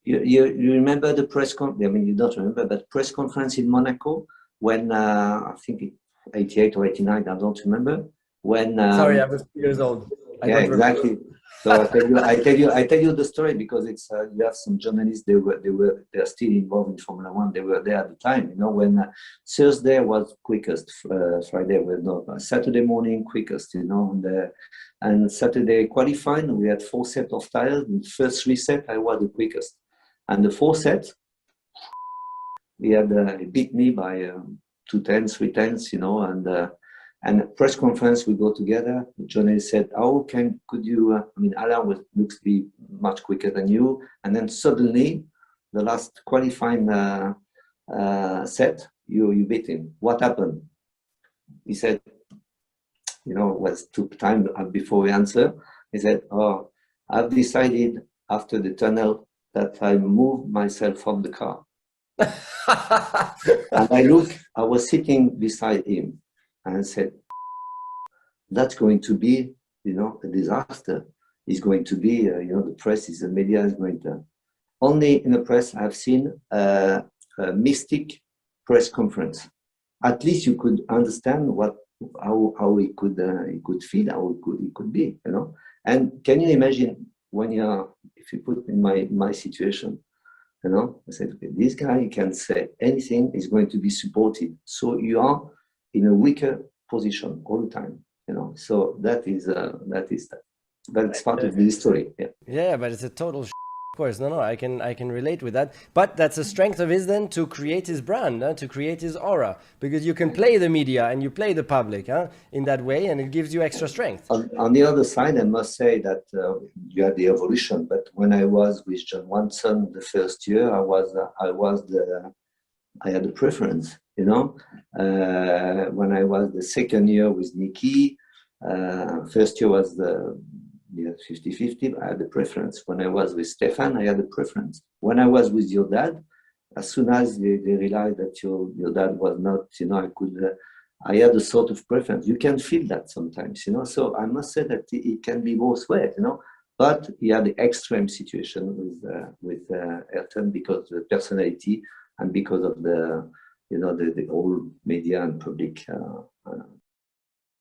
You remember the press conference? I mean, you don't remember, but press conference in Monaco when I think 88 or 89, I don't remember. When sorry, I was 2 years old. Yeah, exactly. So I tell you the story because it's you have some journalists. They're still involved in Formula One. They were there at the time. You know, when Thursday was quickest, Friday was not. Saturday morning quickest. You know, and Saturday qualifying we had 4 sets of tires. In the first 3 sets I was the quickest, and the 4 sets he had he beat me by 2 tenths, 3 tenths. You know, and press conference, we go together. The journalist said, "How could you?" I mean, Alain looks to be much quicker than you. And then suddenly, the last qualifying set, you beat him. What happened? He said, "You know, it was took time before we answer." He said, "Oh, I've decided after the tunnel that I moved myself from the car." And I was sitting beside him. And I said, that's going to be, you know, a disaster. It's going to be, you know, the press the media is going to. Only in the press I've seen a mystic press conference. At least you could understand how it could feel, how it could be, you know. And can you imagine when if you put in my situation, you know, I said, okay, this guy can say anything, is going to be supported. So you are in a weaker position all the time, you know. So that's part of the story. Yeah, but it's a total of course. No, I can relate with that. But that's the strength of his then to create his brand, to create his aura, because you can play the media and you play the public in that way, and it gives you extra strength. On the other side, I must say that you had the evolution. But when I was with John Watson the first year, I had a preference, you know. When I was the second year with Niki, first year was the 50-50, I had a preference. When I was with Stefan, I had a preference. When I was with your dad, as soon as they realized that your dad was not, you know, I had a sort of preference. You can feel that sometimes, you know. So I must say that it can be both ways, you know. But he had the extreme situation with Ayrton because of the personality and because of the, you know, the whole media and public